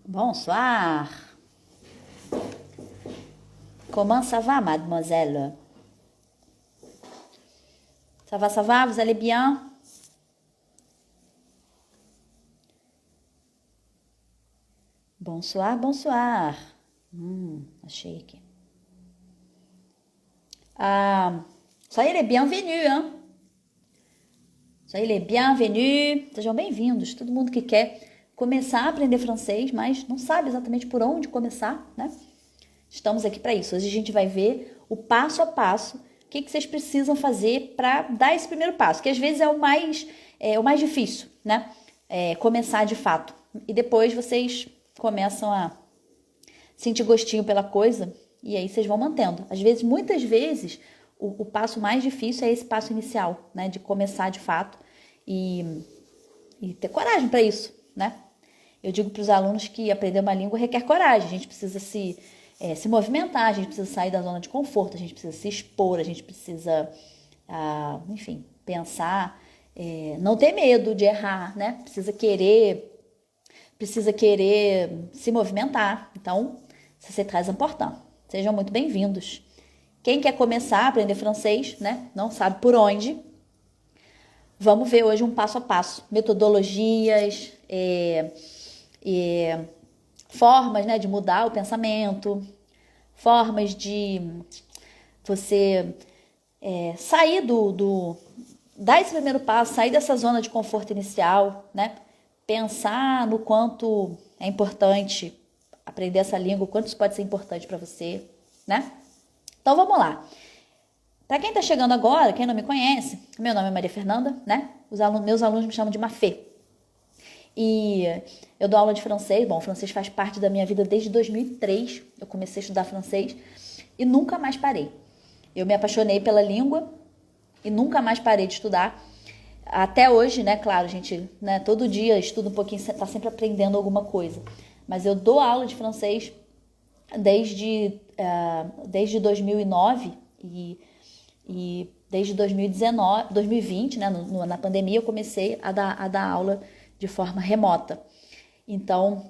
Bonsoir. Comment ça va, mademoiselle? Ça va, vous allez bien? Bonsoir, bonsoir. Achei aqui. Soyez les bienvenus, hein? Soyez les bienvenus. Sejam bem-vindos. Todo mundo que quer começar a aprender francês, mas não sabe exatamente por onde começar, né? Estamos aqui para isso. Hoje a gente vai ver o passo a passo, o que vocês precisam fazer para dar esse primeiro passo, que às vezes é o mais difícil, né? Começar de fato. E depois vocês começam a sentir gostinho pela coisa e aí vocês vão mantendo. Às vezes, muitas vezes, o passo mais difícil é esse passo inicial, né? De começar de fato e ter coragem para isso, né? Eu digo para os alunos que aprender uma língua requer coragem. A gente precisa se movimentar, a gente precisa sair da zona de conforto, a gente precisa se expor, a gente precisa, enfim, pensar, não ter medo de errar, né? Precisa querer se movimentar. Então, c'est très important. Sejam muito bem-vindos. Quem quer começar a aprender francês, né? Não sabe por onde. Vamos ver hoje um passo a passo, metodologias, formas, né, de mudar o pensamento, formas de você sair dar esse primeiro passo, sair dessa zona de conforto inicial, né? Pensar no quanto é importante aprender essa língua, o quanto isso pode ser importante para você, né? Então vamos lá. Para quem está chegando agora, quem não me conhece, meu nome é Maria Fernanda, né? Meus alunos me chamam de Mafê. E eu dou aula de francês. Bom, o francês faz parte da minha vida desde 2003. Eu comecei a estudar francês e nunca mais parei. Eu me apaixonei pela língua e nunca mais parei de estudar. Até hoje, né? Claro, a gente, né, todo dia estuda um pouquinho, está sempre aprendendo alguma coisa. Mas eu dou aula de francês desde 2009 e desde 2020, né, na pandemia, eu comecei a dar aula de forma remota. Então,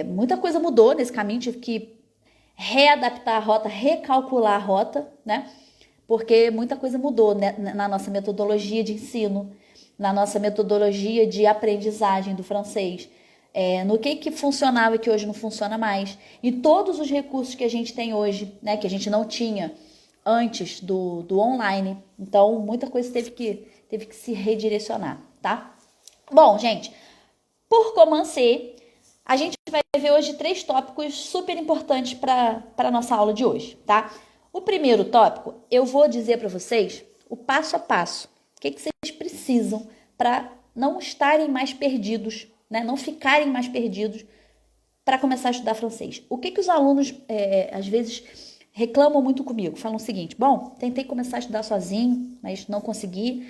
muita coisa mudou nesse caminho, tive que readaptar a rota, recalcular a rota, né? Porque muita coisa mudou, né, na nossa metodologia de ensino, na nossa metodologia de aprendizagem do francês, no que funcionava e que hoje não funciona mais, e todos os recursos que a gente tem hoje, né, que a gente não tinha antes do online. Então, muita coisa teve que se redirecionar, tá? Bom, gente, por commencer, a gente vai ver hoje 3 tópicos super importantes para a nossa aula de hoje, tá? O primeiro tópico, eu vou dizer para vocês o passo a passo. O que vocês precisam para não estarem mais perdidos, né? Não ficarem mais perdidos para começar a estudar francês. O que os alunos, às vezes, reclamam muito comigo? Falam o seguinte: bom, tentei começar a estudar sozinho, mas não consegui.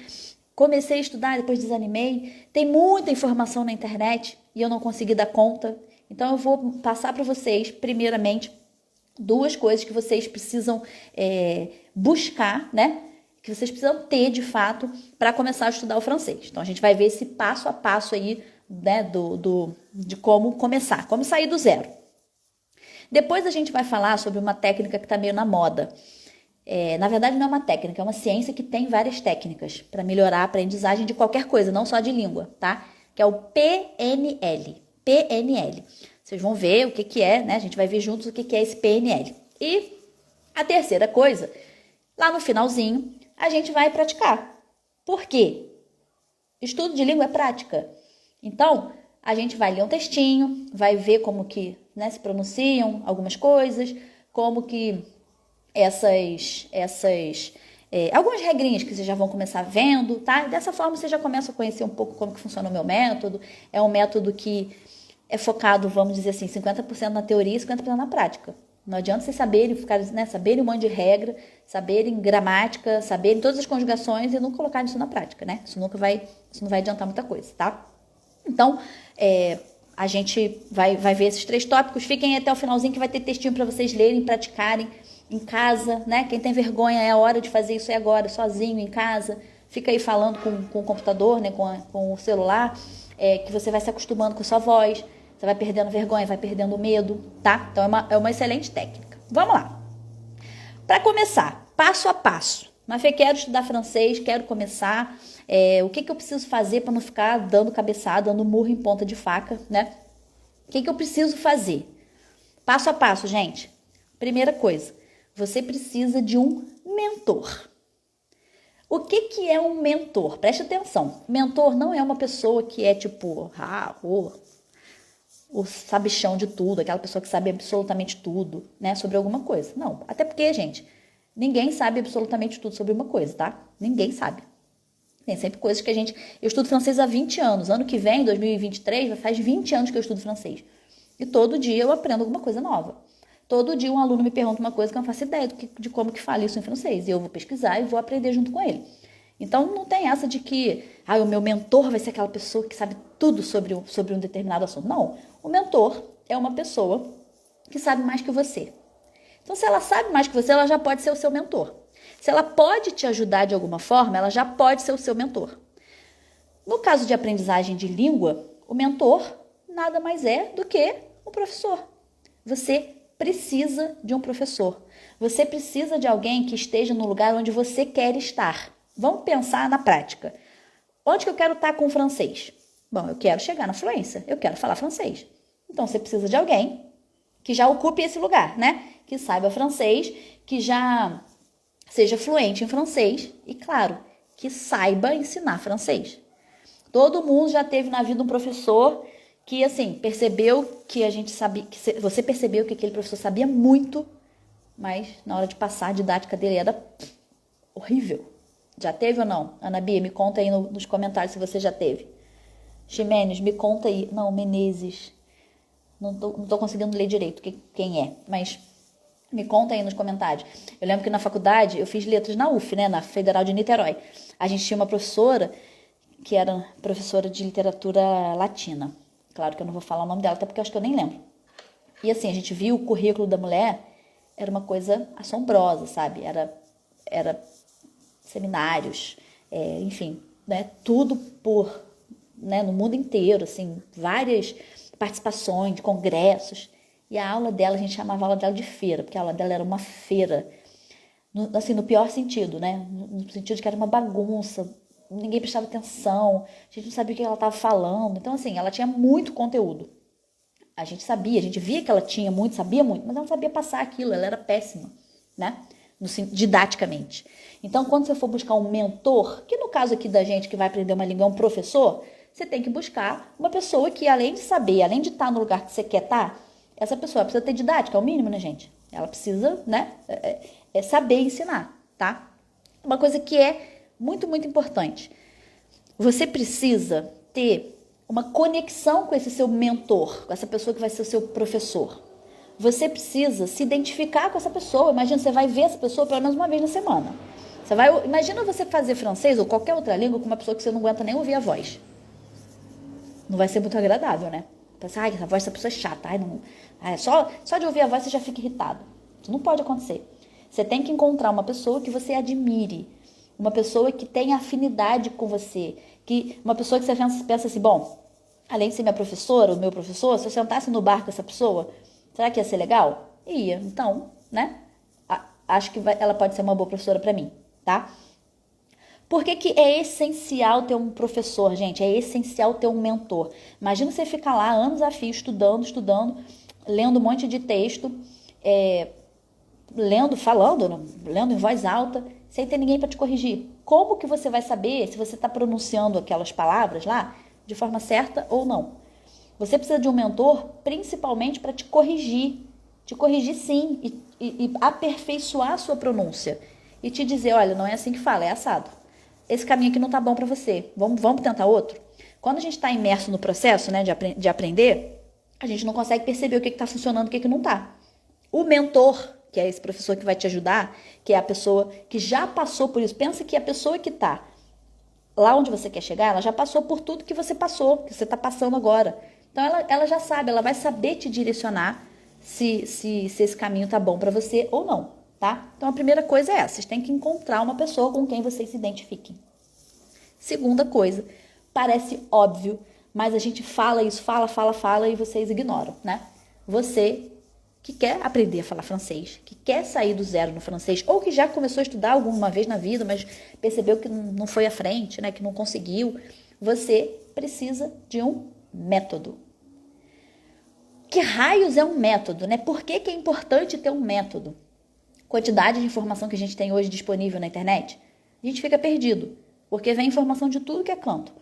Comecei a estudar, depois desanimei. Tem muita informação na internet e eu não consegui dar conta. Então, eu vou passar para vocês, primeiramente, 2 coisas que vocês precisam buscar, né? Que vocês precisam ter, de fato, para começar a estudar o francês. Então, a gente vai ver esse passo a passo aí, né, de como começar, como sair do zero. Depois a gente vai falar sobre uma técnica que está meio na moda. Na verdade, não é uma técnica, é uma ciência que tem várias técnicas para melhorar a aprendizagem de qualquer coisa, não só de língua, tá? Que é o PNL. PNL. Vocês vão ver o que é, né? A gente vai ver juntos o que é esse PNL. E a terceira coisa, lá no finalzinho, a gente vai praticar. Por quê? Estudo de língua é prática. Então, a gente vai ler um textinho, vai ver como que, né, se pronunciam algumas coisas, como que algumas regrinhas que vocês já vão começar vendo, tá? Dessa forma, você já começa a conhecer um pouco como que funciona o meu método. É um método que é focado, vamos dizer assim, 50% na teoria e 50% na prática. Não adianta vocês saberem um monte de regra, saberem gramática, saberem todas as conjugações e não colocarem isso na prática, né? Isso não vai adiantar muita coisa, tá? Então, a gente vai ver esses 3 tópicos. Fiquem até o finalzinho que vai ter textinho para vocês lerem, praticarem em casa, né? Quem tem vergonha, é a hora de fazer isso agora, sozinho, em casa. Fica aí falando com o computador, né? Com o celular, que você vai se acostumando com a sua voz. você vai perdendo vergonha, vai perdendo medo, tá? Então é uma excelente técnica. Vamos lá. Para começar, passo a passo. Mas eu quero estudar francês, quero começar. O que eu preciso fazer para não ficar dando cabeçada, dando murro em ponta de faca, né? O que eu preciso fazer? Passo a passo, gente. Primeira coisa, você precisa de um mentor. O que é um mentor? Preste atenção. Mentor não é uma pessoa que é tipo, o sabichão de tudo, aquela pessoa que sabe absolutamente tudo, né, sobre alguma coisa. Não, até porque, gente, ninguém sabe absolutamente tudo sobre uma coisa, tá? Ninguém sabe. Tem sempre coisas que eu estudo francês há 20 anos. Ano que vem, 2023, faz 20 anos que eu estudo francês. E todo dia eu aprendo alguma coisa nova. Todo dia um aluno me pergunta uma coisa que eu não faço ideia de como que fala isso em francês. E eu vou pesquisar e vou aprender junto com ele. Então, não tem essa de que o meu mentor vai ser aquela pessoa que sabe tudo sobre um determinado assunto. Não. O mentor é uma pessoa que sabe mais que você. Então, se ela sabe mais que você, ela já pode ser o seu mentor. Se ela pode te ajudar de alguma forma, ela já pode ser o seu mentor. No caso de aprendizagem de língua, o mentor nada mais é do que um professor. Você precisa de um professor. Você precisa de alguém que esteja no lugar onde você quer estar. Vamos pensar na prática. Onde que eu quero estar com o francês? Bom, eu quero chegar na fluência. Eu quero falar francês. Então, você precisa de alguém que já ocupe esse lugar, né? Que saiba francês, que já seja fluente em francês e, claro, que saiba ensinar francês. Todo mundo já teve na vida um professor que, assim, percebeu que a gente sabia, você percebeu que aquele professor sabia muito, mas na hora de passar a didática dele era horrível. Já teve ou não? Ana Bia, me conta aí nos comentários se você já teve. Ximenes, me conta aí. Não, Menezes. Não tô conseguindo ler direito quem é, mas me conta aí nos comentários. Eu lembro que na faculdade, eu fiz letras na UF, né, na Federal de Niterói. A gente tinha uma professora que era professora de literatura latina. Claro que eu não vou falar o nome dela, até porque eu acho que eu nem lembro. E assim, a gente viu o currículo da mulher, era uma coisa assombrosa, sabe? Era seminários, enfim, né? Tudo no mundo inteiro, assim, várias participações de congressos. E a aula dela, a gente chamava a aula dela de feira, porque a aula dela era uma feira, no pior sentido, né? No sentido de que era uma bagunça, ninguém prestava atenção, a gente não sabia o que ela estava falando. Então, assim, ela tinha muito conteúdo. A gente via que ela tinha muito, sabia muito, mas ela não sabia passar aquilo, ela era péssima, né? Didaticamente. Então, quando você for buscar um mentor, que no caso aqui da gente que vai aprender uma língua é um professor, você tem que buscar uma pessoa que, além de saber, além de estar no lugar que você quer estar, essa pessoa precisa ter didática, é o mínimo, né, gente? Ela precisa, né, saber ensinar, tá? Uma coisa que é muito, muito importante. Você precisa ter uma conexão com esse seu mentor, com essa pessoa que vai ser o seu professor. Você precisa se identificar com essa pessoa. Imagina, você vai ver essa pessoa pelo menos uma vez na semana. Imagina você fazer francês ou qualquer outra língua com uma pessoa que você não aguenta nem ouvir a voz. Não vai ser muito agradável, né? Pensar, essa voz dessa pessoa é chata. Só de ouvir a voz você já fica irritado. Isso não pode acontecer. Você tem que encontrar uma pessoa que você admire, uma pessoa que tenha afinidade com você, uma pessoa que você pensa assim, bom, além de ser minha professora, o meu professor, se eu sentasse no bar com essa pessoa, será que ia ser legal? Ia. Então, né? Acho que ela pode ser uma boa professora para mim, tá? Por que é essencial ter um professor, gente? É essencial ter um mentor. Imagina você ficar lá anos a fio, estudando, lendo um monte de texto, lendo em voz alta, sem ter ninguém para te corrigir. Como que você vai saber se você está pronunciando aquelas palavras lá de forma certa ou não? Você precisa de um mentor principalmente para te corrigir sim, e aperfeiçoar a sua pronúncia. E te dizer, olha, não é assim que fala, é assado. Esse caminho aqui não tá bom para você, vamos tentar outro? Quando a gente está imerso no processo, né, de aprender, a gente não consegue perceber o que está funcionando e o que não está. O mentor, que é esse professor que vai te ajudar, que é a pessoa que já passou por isso. Pensa que a pessoa que está lá onde você quer chegar, ela já passou por tudo que você passou, que você está passando agora. Então, ela já sabe, ela vai saber te direcionar se esse caminho tá bom para você ou não, tá? Então, a primeira coisa é essa, vocês têm que encontrar uma pessoa com quem vocês se identifiquem. Segunda coisa, parece óbvio, mas a gente fala isso, fala e vocês ignoram, né? Você que quer aprender a falar francês, que quer sair do zero no francês, ou que já começou a estudar alguma vez na vida, mas percebeu que não foi à frente, né, que não conseguiu, você precisa de um método. Que raios é um método, né? Por que é importante ter um método? Quantidade de informação que a gente tem hoje disponível na internet, a gente fica perdido, porque vem informação de tudo que é canto.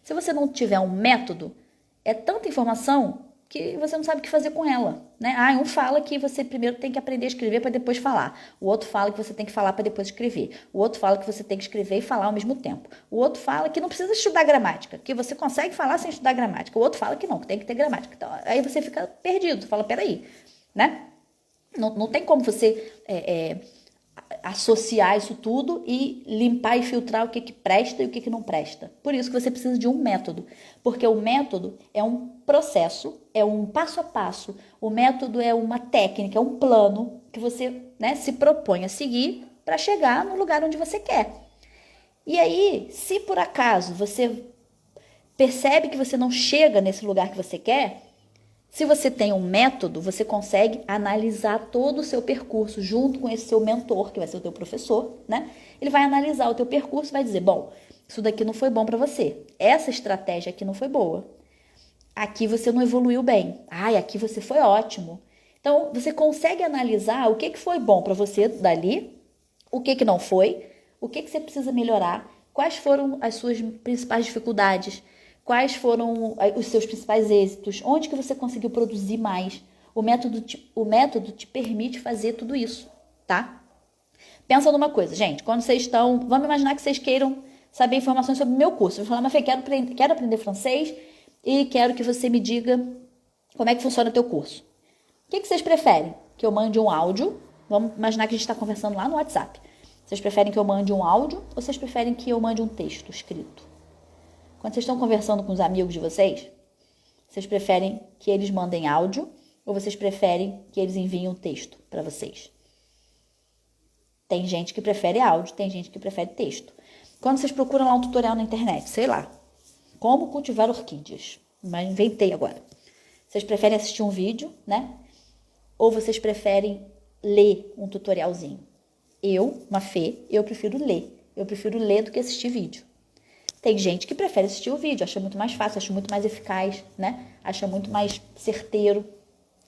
Se você não tiver um método, é tanta informação que você não sabe o que fazer com ela, né? Um fala que você primeiro tem que aprender a escrever para depois falar. O outro fala que você tem que falar para depois escrever. O outro fala que você tem que escrever e falar ao mesmo tempo. O outro fala que não precisa estudar gramática, que você consegue falar sem estudar gramática. O outro fala que não, que tem que ter gramática. Então, aí você fica perdido, fala, peraí, né? Não tem como você associar isso tudo e limpar e filtrar o que presta e o que não presta. Por isso que você precisa de um método, porque o método é um processo, é um passo a passo, o método é uma técnica, é um plano que você, né, se propõe a seguir para chegar no lugar onde você quer. E aí, se por acaso você percebe que você não chega nesse lugar que você quer, se você tem um método, você consegue analisar todo o seu percurso junto com esse seu mentor, que vai ser o teu professor, né? Ele vai analisar o teu percurso e vai dizer, bom, isso daqui não foi bom para você. Essa estratégia aqui não foi boa. Aqui você não evoluiu bem. Aqui você foi ótimo. Então, você consegue analisar o que foi bom para você dali, o que não foi, o que você precisa melhorar, quais foram as suas principais dificuldades, quais foram os seus principais êxitos, onde que você conseguiu produzir mais. O método te permite fazer tudo isso, tá? Pensa numa coisa, gente, quando vocês estão... Vamos imaginar que vocês queiram saber informações sobre o meu curso. Eu vou falar, mas Fê, quero aprender francês e quero que você me diga como é que funciona o teu curso. O que vocês preferem? Que eu mande um áudio? Vamos imaginar que a gente está conversando lá no WhatsApp. Vocês preferem que eu mande um áudio ou vocês preferem que eu mande um texto escrito? Quando vocês estão conversando com os amigos de vocês preferem que eles mandem áudio ou vocês preferem que eles enviem um texto para vocês? Tem gente que prefere áudio, tem gente que prefere texto. Quando vocês procuram lá um tutorial na internet, sei lá, como cultivar orquídeas, mas inventei agora. Vocês preferem assistir um vídeo, né? Ou vocês preferem ler um tutorialzinho? Uma Fê, eu prefiro ler. Eu prefiro ler do que assistir vídeo. Tem gente que prefere assistir o vídeo, acha muito mais fácil, acha muito mais eficaz, né? Acha muito mais certeiro,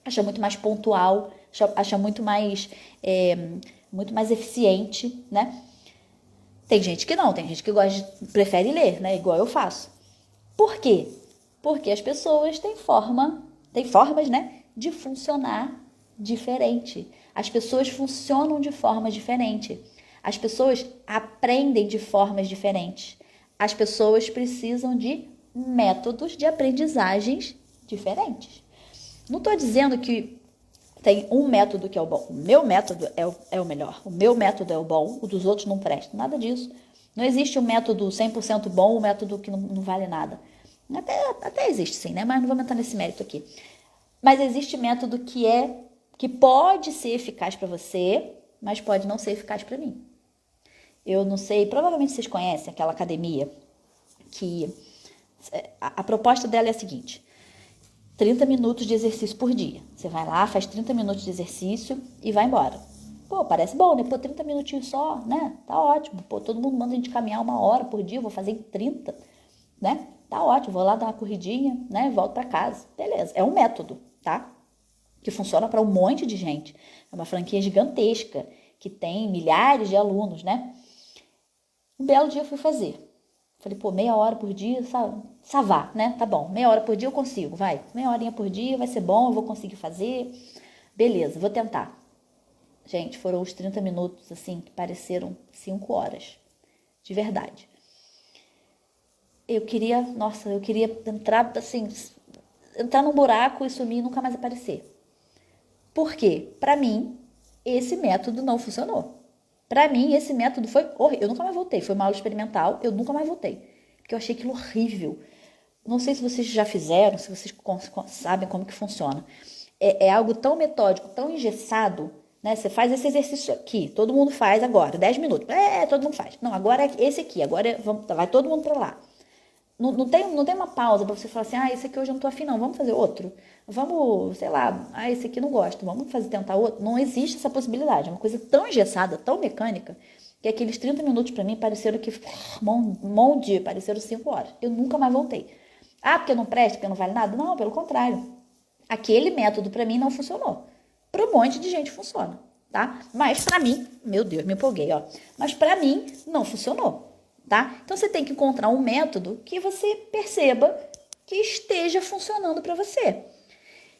acha muito mais pontual, acha muito mais eficiente, né? Tem gente que não, tem gente que prefere ler, né? Igual eu faço. Por quê? Porque as pessoas têm formas, né? De funcionar diferente. As pessoas funcionam de forma diferente. As pessoas aprendem de formas diferentes. As pessoas precisam de métodos de aprendizagens diferentes. Não estou dizendo que tem um método que é o bom. O meu método é o melhor. O meu método é o bom, o dos outros não presta. Nada disso. Não existe um método 100% bom, um método que não vale nada. Até existe sim, né? Mas não vou entrar nesse mérito aqui. Mas existe método que pode ser eficaz para você, mas pode não ser eficaz para mim. Eu não sei, provavelmente vocês conhecem aquela academia que a proposta dela é a seguinte: 30 minutos de exercício por dia. Você vai lá, faz 30 minutos de exercício e vai embora. Pô, parece bom, né? 30 minutinhos só, né? Tá ótimo. Todo mundo manda a gente caminhar 1 hora por dia, eu vou fazer em 30, né? Tá ótimo, vou lá dar uma corridinha, né? Volto para casa. Beleza, é um método, tá? Que funciona para um monte de gente. É uma franquia gigantesca, que tem milhares de alunos, né? Um belo dia eu fui fazer. Falei, meia hora por dia, savá, né? Tá bom, meia hora por dia eu consigo, vai. Meia horinha por dia vai ser bom, eu vou conseguir fazer. Beleza, vou tentar. Gente, foram os 30 minutos, assim, que pareceram 5 horas. De verdade. Eu queria entrar, assim, entrar num buraco e sumir e nunca mais aparecer. Por quê? Pra mim, esse método não funcionou. Pra mim, esse método foi horrível. Eu nunca mais voltei. Foi uma aula experimental, eu nunca mais voltei. Porque eu achei aquilo horrível. Não sei se vocês já fizeram, se vocês sabem como que funciona. É algo tão metódico, tão engessado, né? Você faz esse exercício aqui, todo mundo faz agora, 10 minutos. Todo mundo faz. Não, agora é esse aqui, agora vai todo mundo pra lá. não tem uma pausa pra você falar assim, esse aqui hoje eu não tô afim não, vamos fazer outro. Vamos, sei lá, esse aqui não gosto, vamos tentar outro. Não existe essa possibilidade, é uma coisa tão engessada, tão mecânica, que aqueles 30 minutos pra mim pareceram que, um dia, pareceram 5 horas. Eu nunca mais voltei. Porque não presta, porque não vale nada? Não, pelo contrário. Aquele método pra mim não funcionou. Para um monte de gente funciona, tá? Mas pra mim, meu Deus, me empolguei, ó. Mas pra mim não funcionou, tá? Então você tem que encontrar um método que você perceba que esteja funcionando pra você.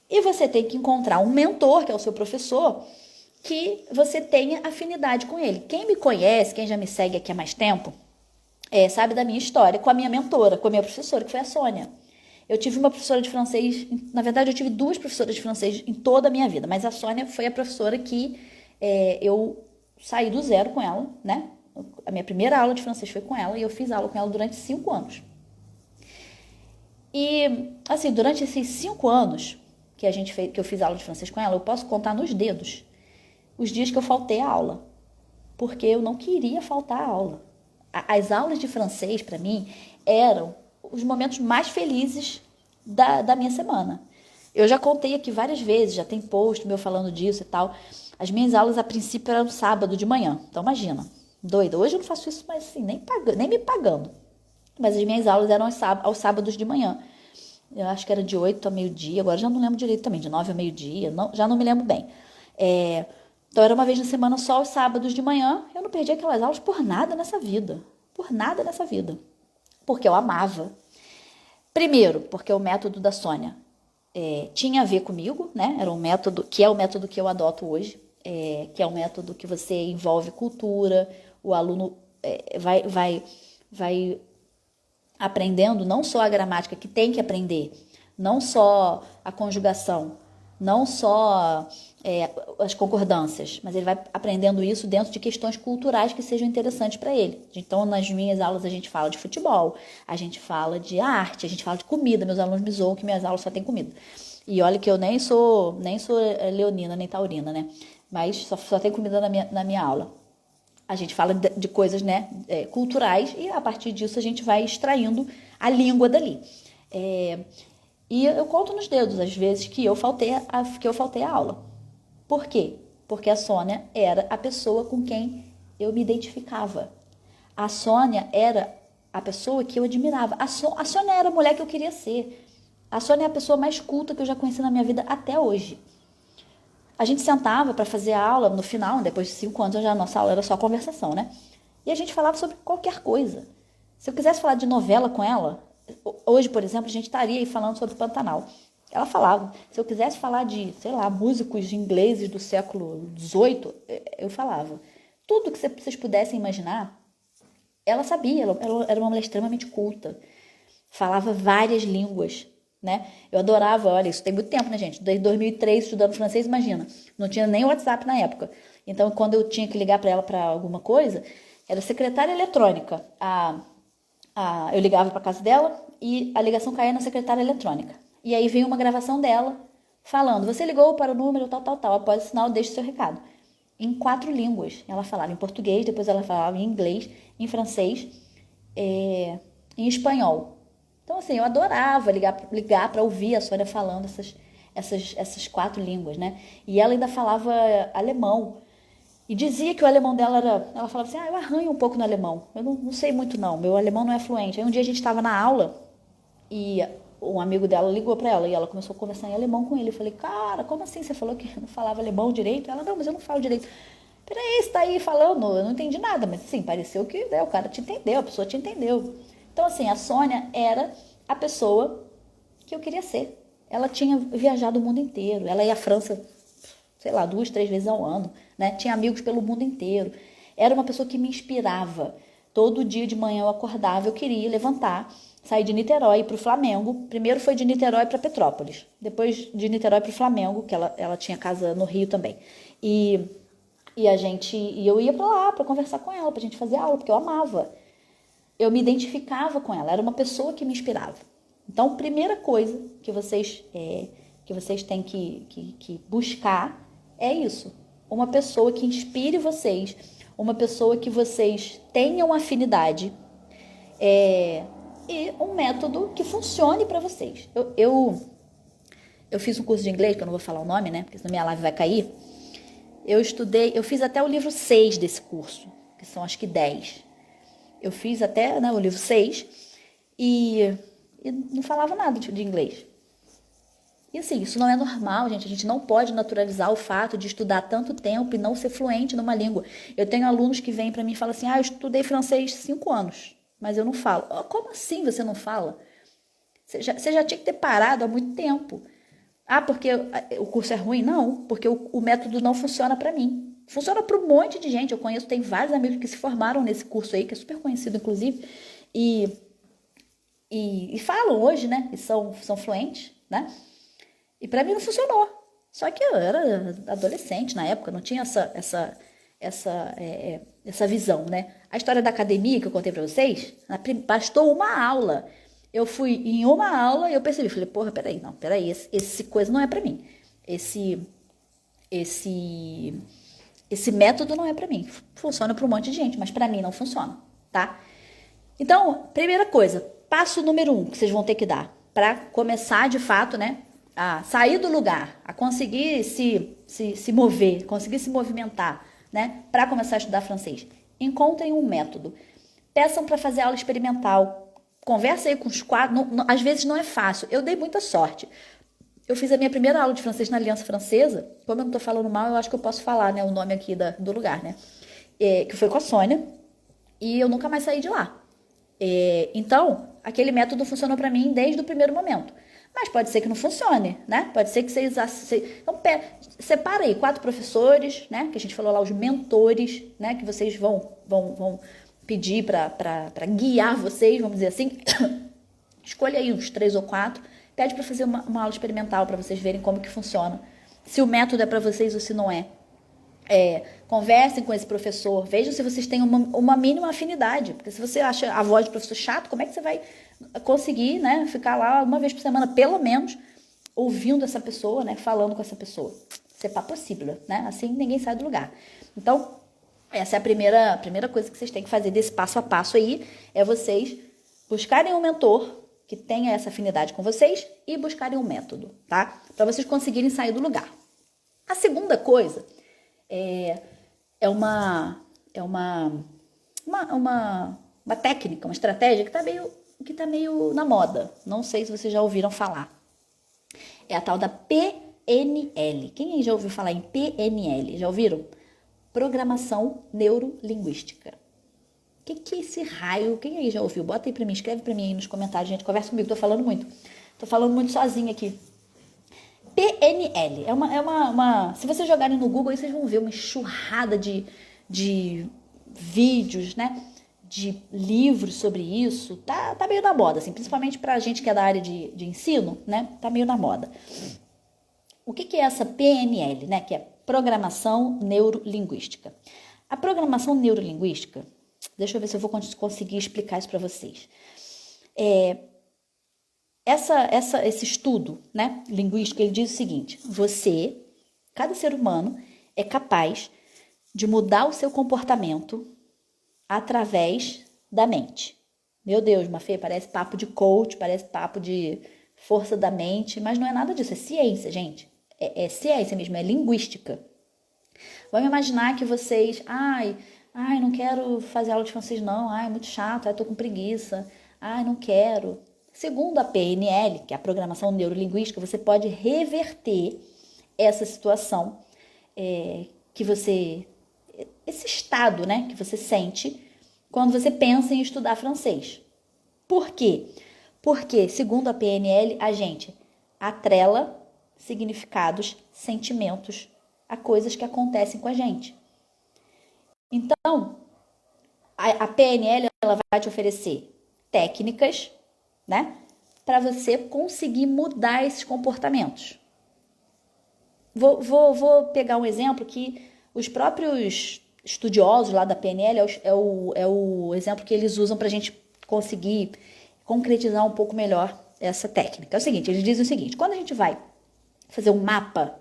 E você tem que encontrar um mentor, que é o seu professor, que você tenha afinidade com ele. Quem me conhece, quem já me segue aqui há mais tempo, sabe da minha história com a minha mentora, com a minha professora, que foi a Sônia. Eu tive uma professora de francês, na verdade eu tive 2 professoras de francês em toda a minha vida, mas a Sônia foi a professora que eu saí do zero com ela, né? A minha primeira aula de francês foi com ela e eu fiz aula com ela durante 5 anos. E, assim, durante esses 5 anos que eu fiz aula de francês com ela, eu posso contar nos dedos os dias que eu faltei a aula, porque eu não queria faltar a aula. As aulas de francês, para mim, eram os momentos mais felizes da minha semana. Eu já contei aqui várias vezes, já tem post meu falando disso e tal. As minhas aulas, a princípio, eram sábado de manhã. Então, imagina, doida. Hoje eu não faço isso, mas assim, nem me pagando. Mas as minhas aulas eram aos sábados de manhã. Eu acho que era de 8 a meio-dia, agora já não lembro direito também, de 9 a meio-dia, já não me lembro bem. Então, era uma vez na semana só aos sábados de manhã. Eu não perdi aquelas aulas por nada nessa vida. Por nada nessa vida. Porque eu amava. Primeiro, porque o método da Sônia tinha a ver comigo, né? Era um método, que é o método que eu adoto hoje, que é um método que você envolve cultura, o aluno vai aprendendo não só a gramática que tem que aprender, não só a conjugação, não só as concordâncias, mas ele vai aprendendo isso dentro de questões culturais que sejam interessantes para ele. Então, nas minhas aulas a gente fala de futebol, a gente fala de arte, a gente fala de comida. Meus alunos me zoam que minhas aulas só tem comida. E olha que eu nem sou leonina, nem taurina, né? Mas só tem comida na minha aula. A gente fala de coisas, né, culturais, e a partir disso a gente vai extraindo a língua dali. E eu conto nos dedos as vezes que eu faltei a aula. Por quê? Porque a Sônia era a pessoa com quem eu me identificava. A Sônia era a pessoa que eu admirava. A Sônia era a mulher que eu queria ser. A Sônia é a pessoa mais culta que eu já conheci na minha vida até hoje. A gente sentava para fazer a aula no final, depois de 5 anos, a nossa aula era só conversação, né? E a gente falava sobre qualquer coisa. Se eu quisesse falar de novela com ela, hoje, por exemplo, a gente estaria aí falando sobre Pantanal. Ela falava. Se eu quisesse falar de, sei lá, músicos ingleses do século XVIII, eu falava. Tudo que vocês pudessem imaginar, ela sabia. Ela era uma mulher extremamente culta. Falava várias línguas, né? Eu adorava, olha, isso tem muito tempo, né, gente? Desde 2003, estudando francês, imagina. Não tinha nem WhatsApp na época. Então, quando eu tinha que ligar para ela para alguma coisa, era secretária eletrônica. Eu ligava para casa dela e a ligação caía na secretária eletrônica. E aí veio uma gravação dela falando: você ligou para o número tal, tal, tal, após o sinal, deixe seu recado. Em 4 línguas. Ela falava em português, depois ela falava em inglês, em francês, em espanhol. Então, assim, eu adorava ligar para ouvir a Sônia falando essas 4 línguas, né? E ela ainda falava alemão. E dizia que o alemão dela era... Ela falava assim, eu arranho um pouco no alemão. Eu não sei muito, não. Meu alemão não é fluente. Aí um dia a gente estava na aula e um amigo dela ligou para ela e ela começou a conversar em alemão com ele. Eu falei, cara, como assim? Você falou que não falava alemão direito? Ela, não, mas eu não falo direito. Peraí, você tá aí falando? Eu não entendi nada. Mas, assim, pareceu que o cara te entendeu, a pessoa te entendeu. Então, assim, a Sônia era a pessoa que eu queria ser. Ela tinha viajado o mundo inteiro. Ela ia à França, sei lá, 2, 3 vezes ao ano, né? Tinha amigos pelo mundo inteiro. Era uma pessoa que me inspirava. Todo dia de manhã eu acordava, eu queria levantar, sair de Niterói para o Flamengo. Primeiro foi de Niterói para Petrópolis. Depois de Niterói para o Flamengo, que ela tinha casa no Rio também. E eu ia para lá para conversar com ela, para a gente fazer aula, porque eu amava. Eu me identificava com ela, era uma pessoa que me inspirava. Então, primeira coisa que vocês têm que buscar é isso. Uma pessoa que inspire vocês, uma pessoa que vocês tenham afinidade, e um método que funcione para vocês. Eu fiz um curso de inglês, que eu não vou falar o nome, né? Porque senão minha live vai cair. Eu fiz até o livro 6 desse curso, que são acho que 10. Eu fiz até, né, o livro 6 e não falava nada de inglês. E assim, isso não é normal, gente. A gente não pode naturalizar o fato de estudar tanto tempo e não ser fluente numa língua. Eu tenho alunos que vêm para mim e falam assim, eu estudei francês 5 anos, mas eu não falo. Oh, como assim você não fala? Você já tinha que ter parado há muito tempo. Ah, porque o curso é ruim? Não, porque o método não funciona para mim. Funciona para um monte de gente. Eu conheço, tem vários amigos que se formaram nesse curso aí, que é super conhecido, inclusive, e falam hoje, né? E são fluentes, né? E para mim não funcionou. Só que eu era adolescente na época, não tinha essa visão, né? A história da academia que eu contei para vocês, bastou uma aula. Eu fui em uma aula e eu percebi, falei, porra, peraí, esse coisa não é para mim. Esse método não é para mim. Funciona para um monte de gente, mas para mim não funciona, tá? Então, primeira coisa, passo número 1 que vocês vão ter que dar para começar de fato, né? A sair do lugar, a conseguir se mover, conseguir se movimentar, né? Para começar a estudar francês. Encontrem um método. Peçam para fazer aula experimental. Conversa aí com os quadros. Às vezes não é fácil. Eu dei muita sorte. Eu fiz a minha primeira aula de francês na Aliança Francesa. Como eu não tô falando mal, eu acho que eu posso falar, né? O nome aqui do lugar, né? Que foi com a Sônia. E eu nunca mais saí de lá. Então, aquele método funcionou para mim desde o primeiro momento. Mas pode ser que não funcione, né? Pode ser que vocês... Então, separa aí 4 professores, né? Que a gente falou lá, os mentores, né? Que vocês vão pedir para guiar vocês, vamos dizer assim. Escolha aí uns 3 ou 4. Pede para fazer uma aula experimental para vocês verem como que funciona. Se o método é para vocês ou se não é. Conversem com esse professor, vejam se vocês têm uma mínima afinidade, porque se você acha a voz do professor chato, como é que você vai conseguir, né, ficar lá uma vez por semana, pelo menos, ouvindo essa pessoa, né, falando com essa pessoa? Isso é possível, né? Assim ninguém sai do lugar. Então, essa é a primeira coisa que vocês têm que fazer desse passo a passo aí, é vocês buscarem um mentor que tenha essa afinidade com vocês e buscarem um método, tá? Para vocês conseguirem sair do lugar. A segunda coisa é uma técnica, uma estratégia que tá meio na moda. Não sei se vocês já ouviram falar. É a tal da PNL. Quem aí já ouviu falar em PNL? Já ouviram? Programação Neurolinguística. O que é esse raio? Quem aí já ouviu? Bota aí pra mim, escreve pra mim aí nos comentários, gente. Conversa comigo, tô falando muito sozinha aqui. PNL. Se vocês jogarem no Google, aí vocês vão ver uma enxurrada de vídeos, né? De livros sobre isso. Tá meio na moda, assim, principalmente pra gente que é da área de ensino, né? Tá meio na moda. O que é essa PNL, né? Que é Programação Neurolinguística. A programação neurolinguística, deixa eu ver se eu vou conseguir explicar isso para vocês. Esse estudo, né, linguístico, ele diz o seguinte: cada ser humano é capaz de mudar o seu comportamento através da mente. Meu Deus, Mafê, parece papo de coach, parece papo de força da mente, mas não é nada disso, é ciência, gente. É ciência mesmo, é linguística. Vamos imaginar que vocês, não quero fazer aula de francês não, muito chato, tô com preguiça, não quero. Segundo a PNL, que é a programação neurolinguística, você pode reverter essa situação esse estado, né, que você sente quando você pensa em estudar francês. Por quê? Porque, segundo a PNL, a gente atrela significados, sentimentos a coisas que acontecem com a gente. Então, a PNL ela vai te oferecer técnicas, né, para você conseguir mudar esses comportamentos. Vou pegar um exemplo que os próprios estudiosos lá da PNL é o exemplo que eles usam para a gente conseguir concretizar um pouco melhor essa técnica. É o seguinte, eles dizem o seguinte: quando a gente vai fazer um mapa,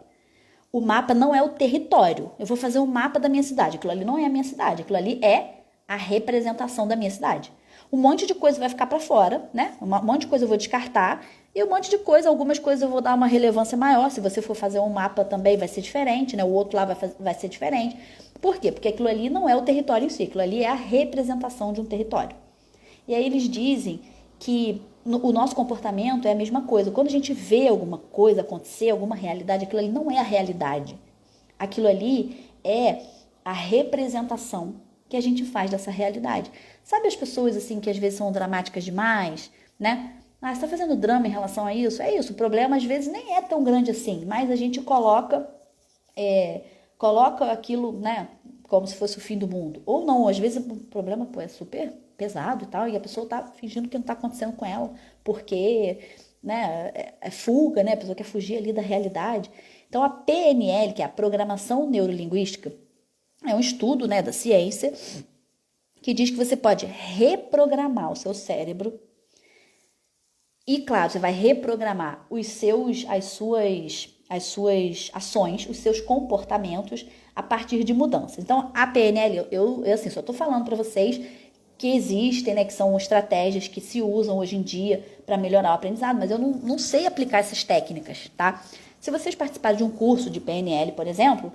o mapa não é o território. Eu vou fazer um mapa da minha cidade. Aquilo ali não é a minha cidade. Aquilo ali é a representação da minha cidade. Um monte de coisa vai ficar para fora, né? Um monte de coisa eu vou descartar e um monte de coisa, algumas coisas eu vou dar uma relevância maior. Se você for fazer um mapa também vai ser diferente, né? O outro lá vai ser diferente. Por quê? Porque aquilo ali não é o território em si, aquilo ali é a representação de um território. E aí eles dizem que o nosso comportamento é a mesma coisa. Quando a gente vê alguma coisa acontecer, alguma realidade, aquilo ali não é a realidade. Aquilo ali é a representação que a gente faz dessa realidade. Sabe as pessoas assim que às vezes são dramáticas demais, né? Ah, você está fazendo drama em relação a isso? É isso, o problema às vezes nem é tão grande assim, mas a gente coloca aquilo, né, como se fosse o fim do mundo. Ou não, às vezes o problema é super pesado e tal, e a pessoa tá fingindo que não tá acontecendo com ela, porque, né, é fuga, né, a pessoa quer fugir ali da realidade. Então a PNL, que é a Programação Neurolinguística, é um estudo, né, da ciência que diz que você pode reprogramar o seu cérebro e, claro, você vai reprogramar as suas ações, os seus comportamentos a partir de mudanças. Então, a PNL, eu assim, só estou falando para vocês que existem, né, que são estratégias que se usam hoje em dia para melhorar o aprendizado, mas eu não sei aplicar essas técnicas, tá? Se vocês participarem de um curso de PNL, por exemplo,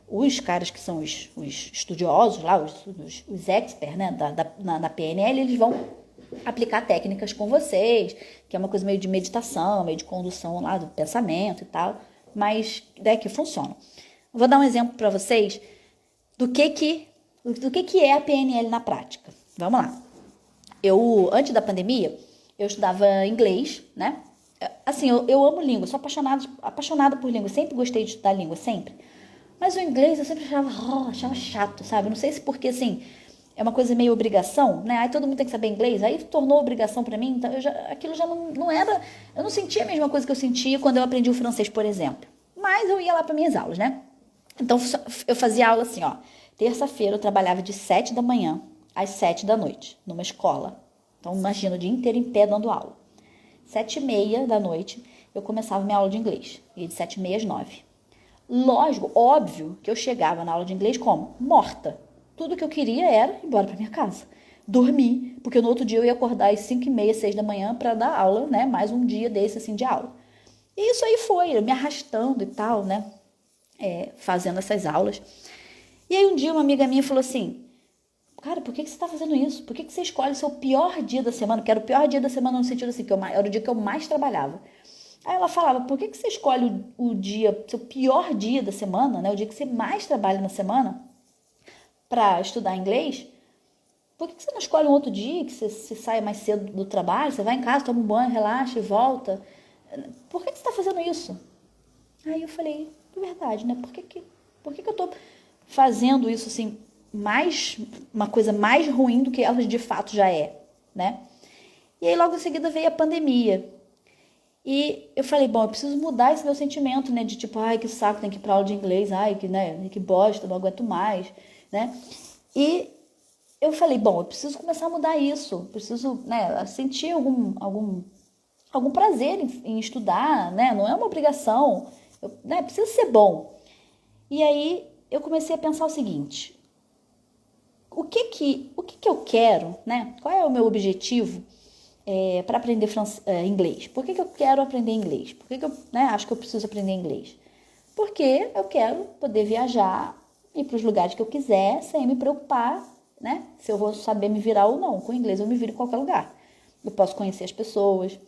os caras que são os estudiosos lá, os experts, né, na PNL, eles vão aplicar técnicas com vocês, que é uma coisa meio de meditação, meio de condução lá do pensamento e tal, mas que funciona. Vou dar um exemplo para vocês do que é a PNL na prática. Vamos lá. Antes da pandemia, eu estudava inglês, né? Assim, eu amo língua, sou apaixonada por língua, sempre gostei de estudar língua, sempre. Mas o inglês eu sempre achava chato, sabe? Não sei se porque, assim, é uma coisa meio obrigação, né? Aí todo mundo tem que saber inglês, aí tornou obrigação pra mim, então aquilo já não era... Eu não sentia a mesma coisa que eu sentia quando eu aprendi o francês, por exemplo. Mas eu ia lá para minhas aulas, né? Então, eu fazia aula assim, ó. Terça-feira eu trabalhava de 7 da manhã às 7 da noite, numa escola. Então, imagina o dia inteiro em pé dando aula. 7h30 da noite, eu começava minha aula de inglês. Ia de 7h30 às 9. Lógico, óbvio que eu chegava na aula de inglês como? Morta. Tudo que eu queria era ir embora para minha casa. Dormir, porque no outro dia eu ia acordar às 5h30, 6 da manhã para dar aula, né? Mais um dia desse, assim, de aula. E isso aí foi, me arrastando e tal, né? Fazendo essas aulas. E aí um dia uma amiga minha falou assim, cara, por que você está fazendo isso? Por que você escolhe o seu pior dia da semana? Que era o pior dia da semana no sentido assim, que era o dia que eu mais trabalhava. Aí ela falava, por que você escolhe o dia, seu pior dia da semana, né? O dia que você mais trabalha na semana para estudar inglês? Por que você não escolhe um outro dia que você saia mais cedo do trabalho, você vai em casa, toma um banho, relaxa e volta? Por que você está fazendo isso? Aí eu falei, é verdade, né? Por que eu tô fazendo isso assim, uma coisa mais ruim do que ela de fato já é, né? E aí logo em seguida veio a pandemia. E eu falei, bom, eu preciso mudar esse meu sentimento, né? De tipo, ai, que saco, tem que ir pra aula de inglês, ai, que bosta, não aguento mais, né? E eu falei, bom, eu preciso começar a mudar isso. Preciso, né, sentir algum prazer em estudar, né? Não é uma obrigação, né? Precisa ser bom. E aí eu comecei a pensar o seguinte, o que eu quero, né? Qual é o meu objetivo para aprender inglês? Por que eu quero aprender inglês? Por que eu, né, acho que eu preciso aprender inglês? Porque eu quero poder viajar, ir para os lugares que eu quiser, sem me preocupar, né? Se eu vou saber me virar ou não. Com o inglês eu me viro em qualquer lugar. Eu posso conhecer as pessoas,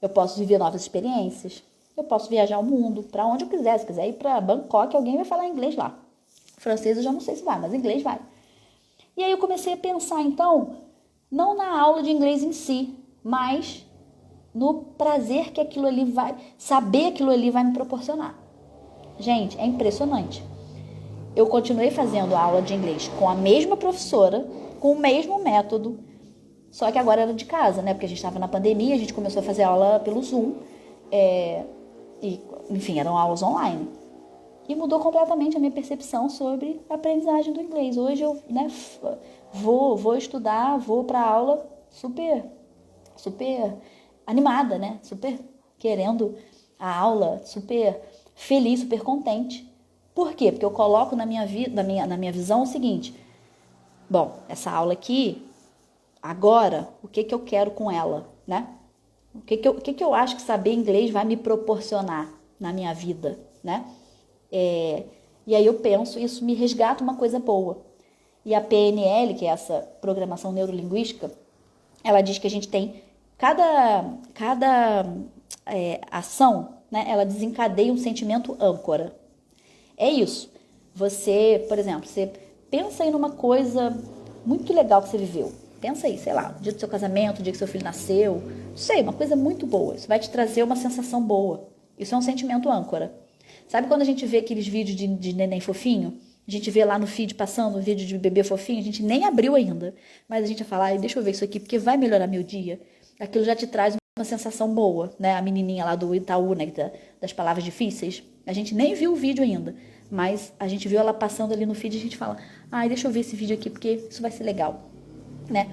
eu posso viver novas experiências, eu posso viajar o mundo, para onde eu quiser. Se quiser ir para Bangkok, alguém vai falar inglês lá. Francês eu já não sei se vai, mas inglês vai. E aí eu comecei a pensar, então, não na aula de inglês em si, mas no prazer que aquilo ali saber aquilo ali vai me proporcionar. Gente, é impressionante. Eu continuei fazendo a aula de inglês com a mesma professora, com o mesmo método, só que agora era de casa, né? Porque a gente estava na pandemia, a gente começou a fazer aula pelo Zoom, e, enfim, eram aulas online. E mudou completamente a minha percepção sobre a aprendizagem do inglês. Hoje eu, né, vou estudar, vou para a aula super animada, né? Super querendo a aula, super feliz, super contente. Por quê? Porque eu coloco na minha visão o seguinte, bom, essa aula aqui, agora, o que eu quero com ela, né? O que eu acho que saber inglês vai me proporcionar na minha vida, né? E aí eu penso, isso me resgata uma coisa boa. E a PNL, que é essa programação neurolinguística, ela diz que a gente tem cada ação, né? Ela desencadeia um sentimento âncora. É isso. Você, por exemplo, você pensa aí numa coisa muito legal que você viveu. Pensa aí, sei lá, o dia do seu casamento, o dia que seu filho nasceu. Não sei, uma coisa muito boa. Isso vai te trazer uma sensação boa. Isso é um sentimento âncora. Sabe quando a gente vê aqueles vídeos de neném fofinho? A gente vê lá no feed passando um vídeo de bebê fofinho, a gente nem abriu ainda. Mas a gente vai falar, deixa eu ver isso aqui, porque vai melhorar meu dia. Aquilo já te traz uma sensação boa, né? A menininha lá do Itaú, né? Das palavras difíceis. A gente nem viu o vídeo ainda. Mas a gente viu ela passando ali no feed e a gente fala, deixa eu ver esse vídeo aqui, porque isso vai ser legal, né?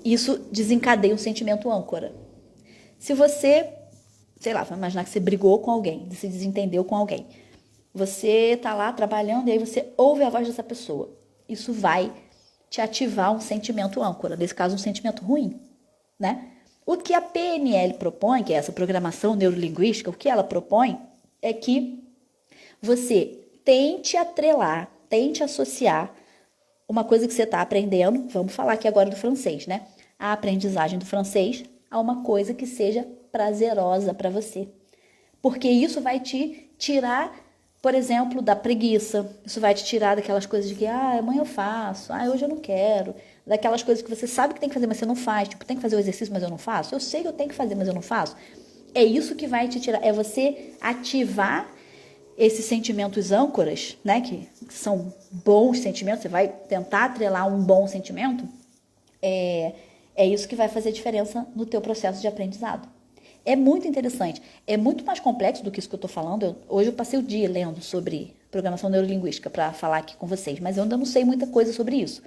Isso desencadeia um sentimento âncora. Se você, sei lá, vamos imaginar que você brigou com alguém, se desentendeu com alguém. Você tá lá trabalhando e aí você ouve a voz dessa pessoa. Isso vai te ativar um sentimento âncora, nesse caso um sentimento ruim, né? O que a PNL propõe, que é essa programação neurolinguística, o que ela propõe é que você tente atrelar, tente associar uma coisa que você está aprendendo, vamos falar aqui agora do francês, né? A aprendizagem do francês a uma coisa que seja prazerosa para você. Porque isso vai te tirar, por exemplo, da preguiça. Isso vai te tirar daquelas coisas de que, amanhã eu faço, hoje eu não quero. Daquelas coisas que você sabe que tem que fazer, mas você não faz. Tipo, tem que fazer o exercício, mas eu não faço. Eu sei que eu tenho que fazer, mas eu não faço. É isso que vai te tirar. É você ativar esses sentimentos âncoras, né, que são bons sentimentos, você vai tentar atrelar um bom sentimento, é isso que vai fazer diferença no teu processo de aprendizado. É muito interessante, é muito mais complexo do que isso que eu estou falando. Hoje eu passei o dia lendo sobre programação neurolinguística para falar aqui com vocês, mas eu ainda não sei muita coisa sobre isso.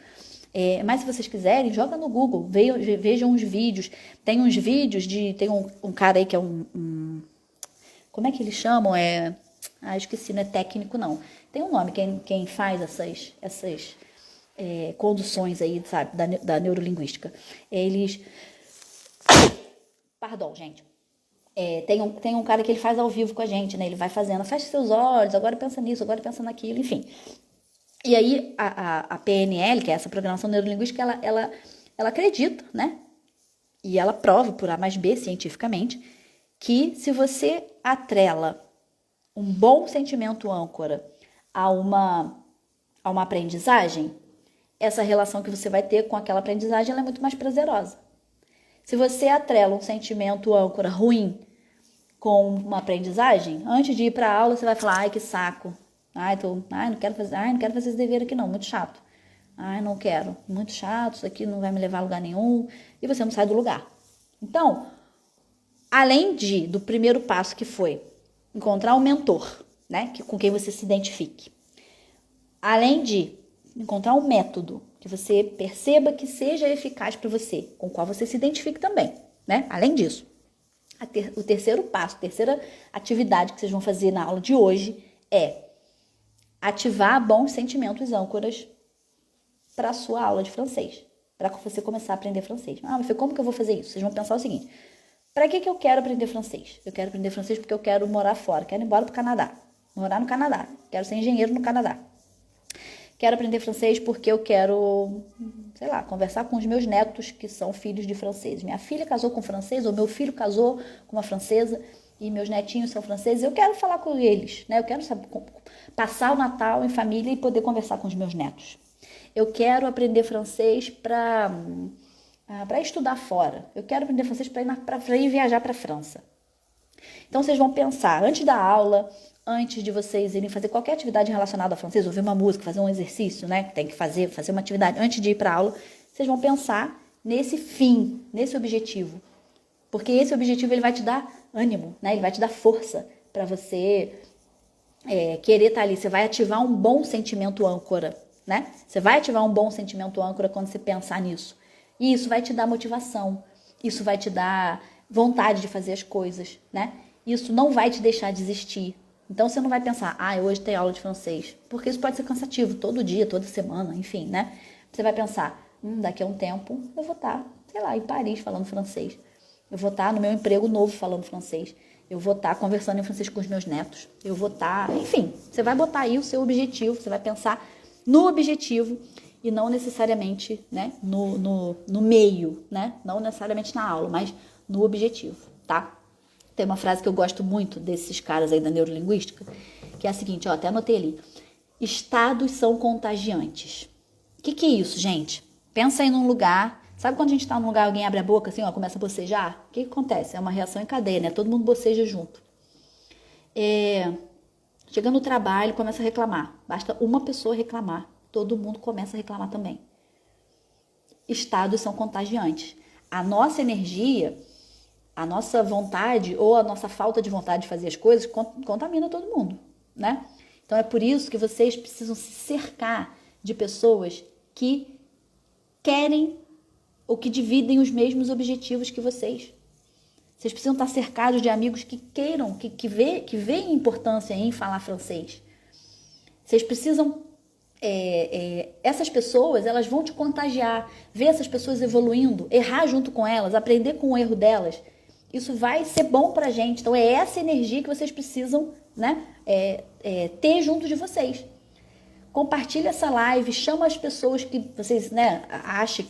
Mas se vocês quiserem, joga no Google, vejam uns vídeos. Tem uns vídeos tem um cara aí que é como é que eles chamam? Esqueci, não é técnico, não. Tem um nome, quem faz essas conduções aí, sabe, da neurolinguística. Pardon, gente. Tem um cara que ele faz ao vivo com a gente, né? Ele vai fazendo, fecha seus olhos, agora pensa nisso, agora pensa naquilo, enfim. E aí, a PNL, que é essa programação neurolinguística, ela acredita, né? E ela prova por A mais B, cientificamente, que se você atrela um bom sentimento âncora a uma aprendizagem, essa relação que você vai ter com aquela aprendizagem ela é muito mais prazerosa. Se você atrela um sentimento âncora ruim com uma aprendizagem, antes de ir para a aula você vai falar, que saco, não quero fazer esse dever aqui não, muito chato. Não quero, muito chato, isso aqui não vai me levar a lugar nenhum, e você não sai do lugar. Então, além do primeiro passo que foi encontrar um mentor, né, com quem você se identifique. Além de encontrar um método que você perceba que seja eficaz para você, com o qual você se identifique também, né? Além disso, o terceiro passo, a terceira atividade que vocês vão fazer na aula de hoje é ativar bons sentimentos âncoras para a sua aula de francês, para você começar a aprender francês. Mas como que eu vou fazer isso? Vocês vão pensar o seguinte: para que eu quero aprender francês? Eu quero aprender francês porque eu quero morar fora, quero ir embora para o Canadá, morar no Canadá, quero ser engenheiro no Canadá. Quero aprender francês porque eu quero, sei lá, conversar com os meus netos que são filhos de franceses. Minha filha casou com um francês, ou meu filho casou com uma francesa, e meus netinhos são franceses. Eu quero falar com eles, né? Eu quero passar o Natal em família e poder conversar com os meus netos. Eu quero aprender francês para estudar fora. Eu quero aprender francês para ir viajar para a França. Então, vocês vão pensar, antes da aula, antes de vocês irem fazer qualquer atividade relacionada ao francês, ouvir uma música, fazer um exercício, né? Que tem que fazer uma atividade antes de ir para a aula, vocês vão pensar nesse fim, nesse objetivo. Porque esse objetivo ele vai te dar ânimo, né? Ele vai te dar força para você querer estar ali. Você vai ativar um bom sentimento âncora, né? Você vai ativar um bom sentimento âncora quando você pensar nisso. E isso vai te dar motivação. Isso vai te dar vontade de fazer as coisas, né? Isso não vai te deixar desistir. Então, você não vai pensar, hoje tem aula de francês. Porque isso pode ser cansativo, todo dia, toda semana, enfim, né? Você vai pensar, daqui a um tempo eu vou estar, sei lá, em Paris falando francês. Eu vou estar no meu emprego novo falando francês. Eu vou estar conversando em francês com os meus netos. Eu vou estar, enfim, você vai botar aí o seu objetivo, você vai pensar no objetivo e não necessariamente, né, no meio, né? Não necessariamente na aula, mas no objetivo, tá? Tem uma frase que eu gosto muito desses caras aí da neurolinguística, que é a seguinte, ó, até anotei ali. Estados são contagiantes. O que é isso, gente? Pensa aí num lugar, sabe quando a gente tá num lugar e alguém abre a boca assim, ó, começa a bocejar? O que acontece? É uma reação em cadeia, né? Todo mundo boceja junto. Chega no trabalho, começa a reclamar. Basta uma pessoa reclamar, todo mundo começa a reclamar também. Estados são contagiantes. A nossa energia, a nossa vontade ou a nossa falta de vontade de fazer as coisas contamina todo mundo, né? Então é por isso que vocês precisam se cercar de pessoas que querem ou que dividem os mesmos objetivos que vocês. Vocês precisam estar cercados de amigos que queiram, que veem importância em falar francês. Vocês precisam... essas pessoas, elas vão te contagiar. Ver essas pessoas evoluindo, errar junto com elas, aprender com o erro delas. Isso vai ser bom pra gente. Então é essa energia que vocês precisam, né, ter junto de vocês. Compartilha essa live, chama as pessoas que vocês, né,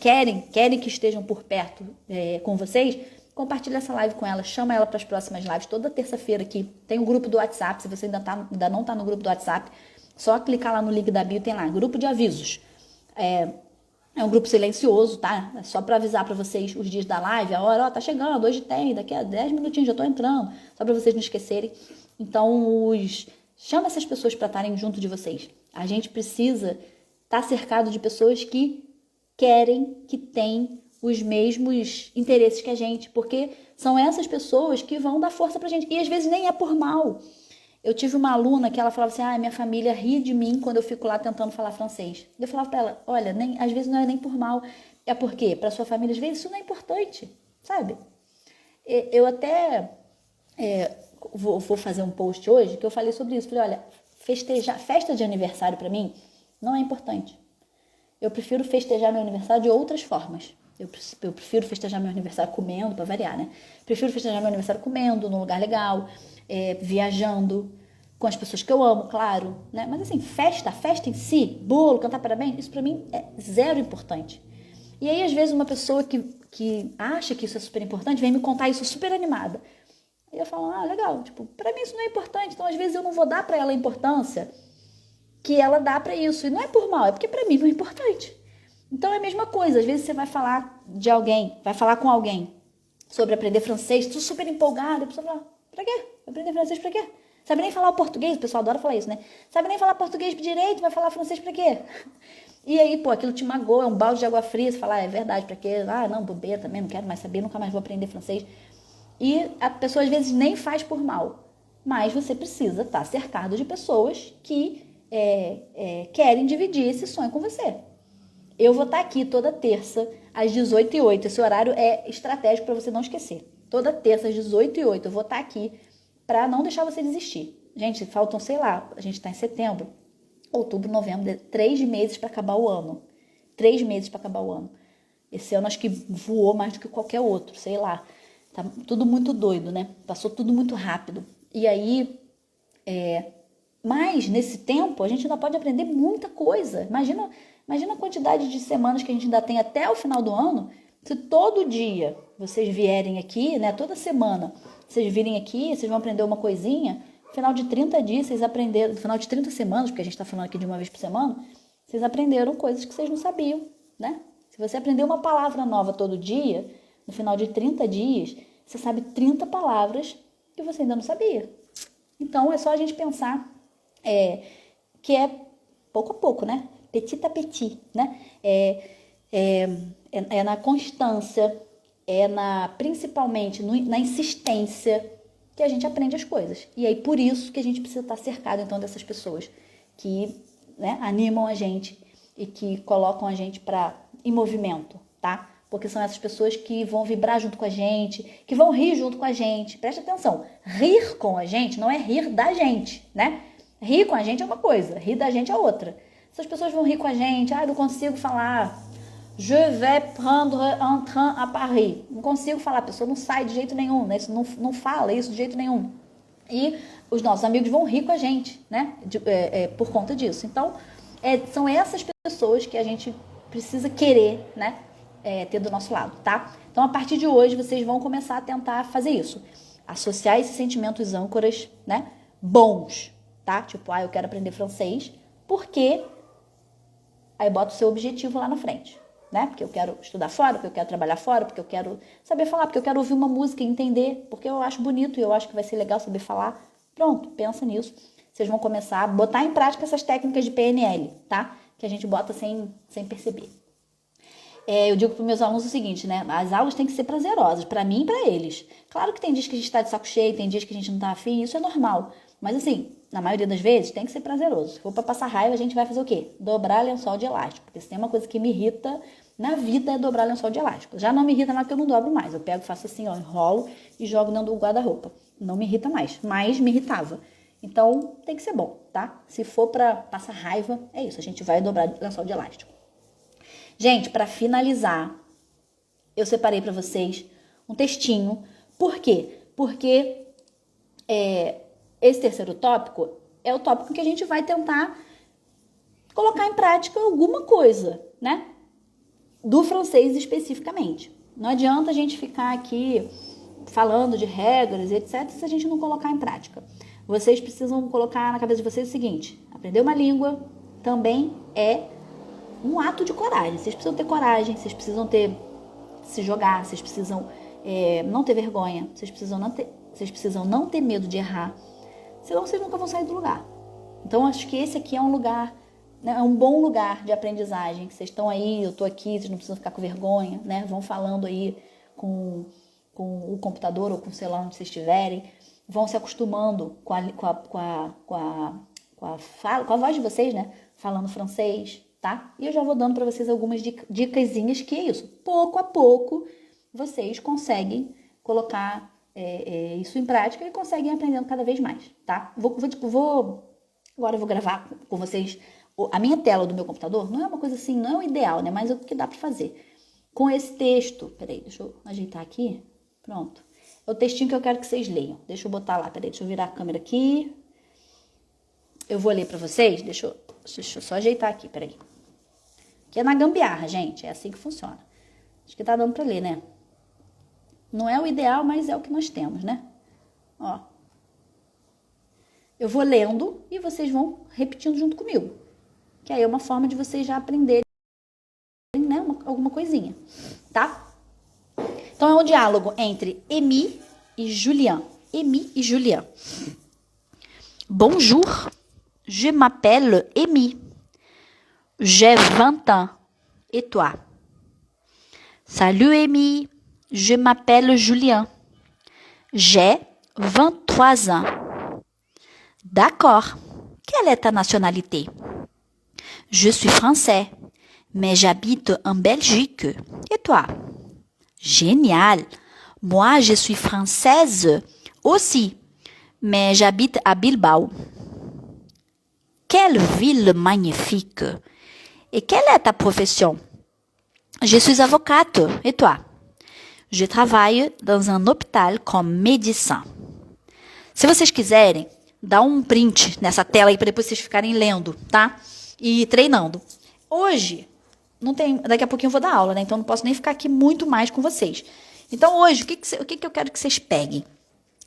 querem que estejam por perto com vocês. Compartilha essa live com ela, chama ela para as próximas lives. Toda terça-feira aqui tem um grupo do WhatsApp. Se você ainda não está no grupo do WhatsApp, só clicar lá no link da bio, tem lá, grupo de avisos. É um grupo silencioso, tá? É só para avisar para vocês os dias da live, a hora, ó, tá chegando, hoje tem, daqui a 10 minutinhos já tô entrando, só para vocês não esquecerem. Então, chama essas pessoas para estarem junto de vocês. A gente precisa estar cercado de pessoas que querem, que têm os mesmos interesses que a gente, porque são essas pessoas que vão dar força pra gente. E às vezes nem é por mal. Eu tive uma aluna que ela falava assim, minha família ri de mim quando eu fico lá tentando falar francês. Eu falava pra ela, olha, às vezes não é nem por mal, é porque pra sua família, às vezes isso não é importante, sabe? Eu até vou fazer um post hoje que eu falei sobre isso. Falei, olha, festa de aniversário pra mim não é importante. Eu prefiro festejar meu aniversário de outras formas. Eu prefiro festejar meu aniversário comendo, pra variar, né? Prefiro festejar meu aniversário comendo, num lugar legal, viajando, com as pessoas que eu amo, claro, né? Mas assim, festa em si, bolo, cantar parabéns, isso pra mim é zero importante. E aí, às vezes, uma pessoa que acha que isso é super importante vem me contar isso super animada. Aí eu falo, legal, tipo, pra mim isso não é importante, então às vezes eu não vou dar pra ela a importância que ela dá pra isso. E não é por mal, é porque pra mim não é importante. Então é a mesma coisa, às vezes você vai falar com alguém sobre aprender francês, tô super empolgada, a pessoa fala, pra quê? Aprender francês pra quê? Sabe nem falar o português, o pessoal adora falar isso, né? Sabe nem falar português direito, vai falar francês pra quê? E aí, aquilo te magoa, é um balde de água fria, você fala, é verdade, pra quê? Não, bobeira também, não quero mais saber, nunca mais vou aprender francês. E a pessoa às vezes nem faz por mal, mas você precisa estar cercado de pessoas que querem dividir esse sonho com você. Eu vou estar aqui toda terça, às 18h08. Esse horário é estratégico para você não esquecer. Toda terça, às 18h08, eu vou estar aqui para não deixar você desistir. Gente, faltam, sei lá, a gente está em setembro, outubro, novembro, 3 meses para acabar o ano. 3 meses para acabar o ano. Esse ano acho que voou mais do que qualquer outro, sei lá. Tá tudo muito doido, né? Passou tudo muito rápido. E aí, mas nesse tempo, a gente ainda pode aprender muita coisa. Imagina a quantidade de semanas que a gente ainda tem até o final do ano. Se todo dia vocês vierem aqui, né, toda semana, vocês virem aqui, vocês vão aprender uma coisinha. No final de 30 dias, vocês aprenderam, no final de 30 semanas, porque a gente está falando aqui de uma vez por semana, vocês aprenderam coisas que vocês não sabiam, né? Se você aprender uma palavra nova todo dia, no final de 30 dias, você sabe 30 palavras que você ainda não sabia. Então, é só a gente pensar que é pouco a pouco, né? Petit a petit, né? É na constância, principalmente na insistência que a gente aprende as coisas. E aí, por isso que a gente precisa estar cercado, então, dessas pessoas que, né, animam a gente e que colocam a gente em movimento, tá? Porque são essas pessoas que vão vibrar junto com a gente, que vão rir junto com a gente. Preste atenção, rir com a gente não é rir da gente, né? Rir com a gente é uma coisa, rir da gente é outra. Essas pessoas vão rir com a gente, não consigo falar Je vais prendre un train à Paris. Não consigo falar, a pessoa não sai de jeito nenhum, né? Isso não fala isso de jeito nenhum. E os nossos amigos vão rir com a gente, né? Por conta disso. Então, são essas pessoas que a gente precisa querer, né? Ter do nosso lado, tá? Então, a partir de hoje, vocês vão começar a tentar fazer isso. Associar esses sentimentos âncoras, né? Bons, tá? Tipo, eu quero aprender francês, porque aí bota o seu objetivo lá na frente, né? Porque eu quero estudar fora, porque eu quero trabalhar fora, porque eu quero saber falar, porque eu quero ouvir uma música e entender, porque eu acho bonito e eu acho que vai ser legal saber falar. Pronto, pensa nisso. Vocês vão começar a botar em prática essas técnicas de PNL, tá? Que a gente bota sem perceber. Eu digo para os meus alunos o seguinte, né? As aulas têm que ser prazerosas, para mim e para eles. Claro que tem dias que a gente está de saco cheio, tem dias que a gente não tá afim, isso é normal. Mas assim, na maioria das vezes, tem que ser prazeroso. Se for para passar raiva, a gente vai fazer o quê? Dobrar lençol de elástico. Porque se tem uma coisa que me irrita na vida é dobrar lençol de elástico. Já não me irrita mais porque eu não dobro mais. Eu pego, faço assim, enrolo e jogo dentro do guarda-roupa. Não me irrita mais, mas me irritava. Então, tem que ser bom, tá? Se for para passar raiva, é isso. A gente vai dobrar lençol de elástico. Gente, para finalizar, eu separei para vocês um textinho. Por quê? Porque esse terceiro tópico é o tópico que a gente vai tentar colocar em prática alguma coisa, né? Do francês especificamente. Não adianta a gente ficar aqui falando de regras, etc., se a gente não colocar em prática. Vocês precisam colocar na cabeça de vocês o seguinte: aprender uma língua também é um ato de coragem. Vocês precisam ter coragem, vocês precisam se jogar, vocês precisam não ter vergonha, vocês precisam não ter medo de errar, senão vocês nunca vão sair do lugar. Então, acho que esse aqui é um lugar, né, é um bom lugar de aprendizagem. Vocês estão aí, eu estou aqui, vocês não precisam ficar com vergonha, né? Vão falando aí com o computador ou com o celular onde vocês estiverem, vão se acostumando com a voz de vocês, né? Falando francês, tá? E eu já vou dando para vocês algumas dicasinhas que é isso. Pouco a pouco, vocês conseguem colocar isso em prática e conseguem aprendendo cada vez mais, tá? Agora eu vou gravar com vocês a minha tela do meu computador. Não é uma coisa assim, não é o ideal, né? Mas é o que dá para fazer. Com esse texto, peraí, deixa eu ajeitar aqui. Pronto. É o textinho que eu quero que vocês leiam. Deixa eu botar lá, peraí, deixa eu virar a câmera aqui. Eu vou ler para vocês, deixa eu só ajeitar aqui, peraí. Que é na gambiarra, gente, é assim que funciona. Acho que tá dando para ler, né? Não é o ideal, mas é o que nós temos, né? Ó. Eu vou lendo e vocês vão repetindo junto comigo. Que aí é uma forma de vocês já aprenderem, né, alguma coisinha, tá? Então, é um diálogo entre Amy e Julien. Amy e Julien. Bonjour, je m'appelle Amy. J'ai 20 ans. Et toi? Salut Amy, je m'appelle Julien. J'ai 23 ans. D'accord. Quelle est ta nationalité? Je suis français, mais j'habite en Belgique. Et toi? Génial. Moi, je suis française aussi, mais j'habite à Bilbao. Quelle ville magnifique. Et quelle est ta profession? Je suis avocate. Et toi? Je travaille dans un hôpital comme médecin. Se vocês quiserem, dá um print nessa tela aí para depois vocês ficarem lendo, tá? E treinando. Hoje, não tem, daqui a pouquinho eu vou dar aula, né? Então não posso nem ficar aqui muito mais com vocês. Então hoje, o que eu quero que vocês peguem?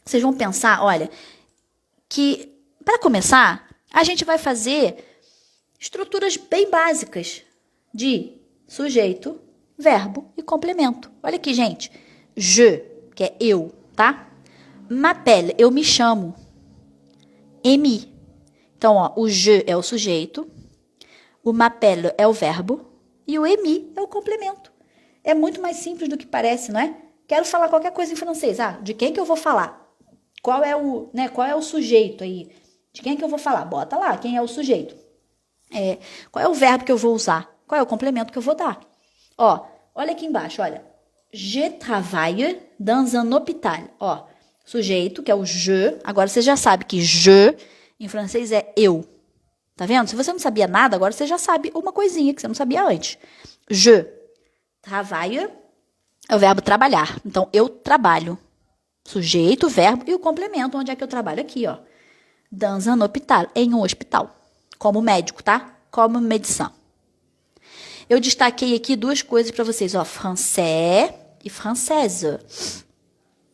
Vocês vão pensar, olha, que para começar, a gente vai fazer estruturas bem básicas de sujeito, verbo e complemento. Olha aqui, gente. Je, que é eu, tá? M'appelle, eu me chamo. Amy. Então, ó, o je é o sujeito, o m'appelle é o verbo e o Amy é o complemento. É muito mais simples do que parece, não é? Quero falar qualquer coisa em francês. De quem que eu vou falar? Qual é o sujeito aí? De quem que eu vou falar? Bota lá, quem é o sujeito. Qual é o verbo que eu vou usar? Qual é o complemento que eu vou dar? Ó, olha aqui embaixo, olha. Je travaille dans un hôpital. Ó, sujeito, que é o je. Agora você já sabe que je, em francês, é eu. Tá vendo? Se você não sabia nada, agora você já sabe uma coisinha que você não sabia antes. Je. Travaille é o verbo trabalhar. Então, eu trabalho. Sujeito, verbo e o complemento. Onde é que eu trabalho? Aqui, ó. Dans un hôpital. Em um hospital. Como médico, tá? Como médecin. Eu destaquei aqui duas coisas para vocês, ó. Français e française.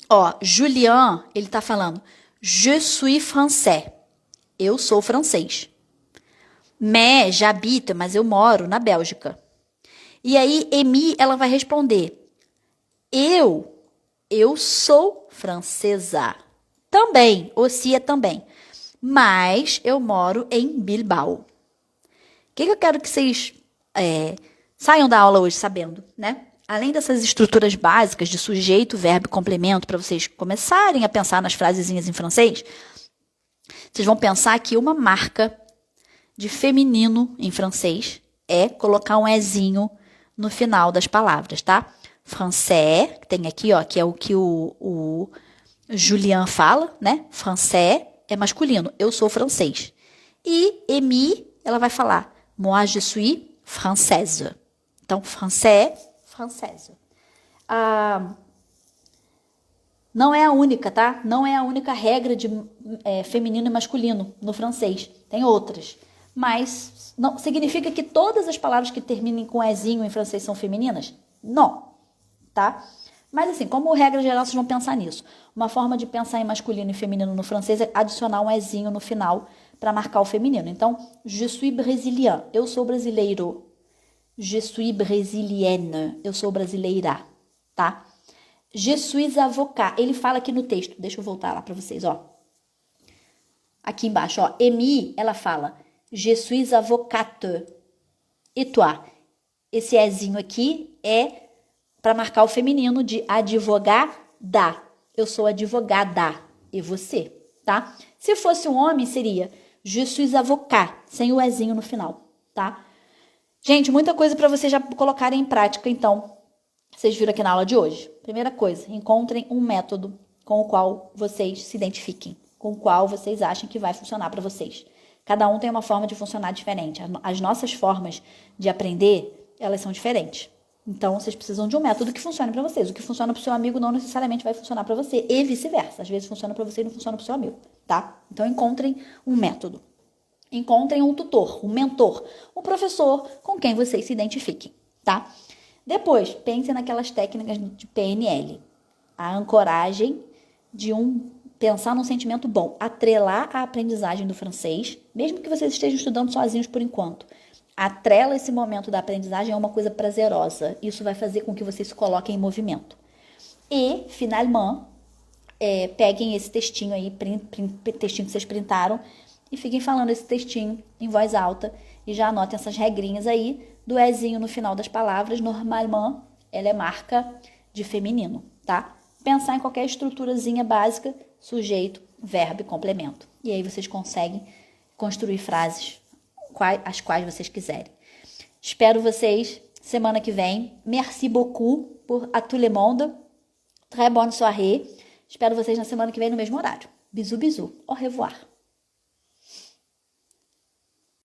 Ó, Julien, ele tá falando je suis français. Eu sou francês. Mais, j'habite, mas eu moro na Bélgica. E aí, Emi, ela vai responder eu sou francesa. Também, aussi é também. Mas eu moro em Bilbao. O que eu quero que vocês saiam da aula hoje sabendo, né? Além dessas estruturas básicas de sujeito, verbo e complemento, para vocês começarem a pensar nas frasezinhas em francês, vocês vão pensar que uma marca de feminino em francês é colocar um ezinho no final das palavras, tá? Français, que tem aqui, ó, que é o que o Julien fala, né? Français é masculino, eu sou francês. E Emi, ela vai falar, moi je suis française. Então, français, française. Não é a única, tá? Não é a única regra de feminino e masculino no francês. Tem outras. Mas não significa que todas as palavras que terminem com ezinho em francês são femininas? Não, tá? Mas assim, como regra geral, vocês vão pensar nisso. Uma forma de pensar em masculino e feminino no francês é adicionar um ezinho no final para marcar o feminino. Então, je suis brésilien, eu sou brasileiro. Je suis brésilienne, eu sou brasileira, tá? Je suis avocat, ele fala aqui no texto, deixa eu voltar lá para vocês, ó. Aqui embaixo, ó, Emi, ela fala, je suis avocate. E toi? Esse ezinho aqui é para marcar o feminino de advogada. Eu sou advogada. E você, tá? Se fosse um homem, seria je suis avocat, sem o ezinho no final, tá? Gente, muita coisa para vocês já colocarem em prática, então. Vocês viram aqui na aula de hoje. Primeira coisa, encontrem um método com o qual vocês se identifiquem, com o qual vocês acham que vai funcionar para vocês. Cada um tem uma forma de funcionar diferente. As nossas formas de aprender, elas são diferentes. Então, vocês precisam de um método que funcione para vocês. O que funciona para o seu amigo não necessariamente vai funcionar para você. E vice-versa. Às vezes funciona para você e não funciona para o seu amigo, tá? Então, encontrem um método. Encontrem um tutor, um mentor, um professor com quem vocês se identifiquem, tá? Depois, pensem naquelas técnicas de PNL. A ancoragem de pensar num sentimento bom. Atrelar a aprendizagem do francês, mesmo que vocês estejam estudando sozinhos por enquanto. Atrela esse momento da aprendizagem a uma coisa prazerosa. Isso vai fazer com que vocês se coloquem em movimento. E, finalmente, peguem esse textinho aí, textinho que vocês printaram, e fiquem falando esse textinho em voz alta e já anotem essas regrinhas aí do ezinho no final das palavras. Normalmente, ela é marca de feminino, tá? Pensar em qualquer estruturazinha básica, sujeito, verbo e complemento. E aí vocês conseguem construir frases as quais vocês quiserem. Espero vocês semana que vem. Merci beaucoup pour à tout le monde. Très bonne soirée. Espero vocês na semana que vem no mesmo horário. Bisous, bisous. Au revoir.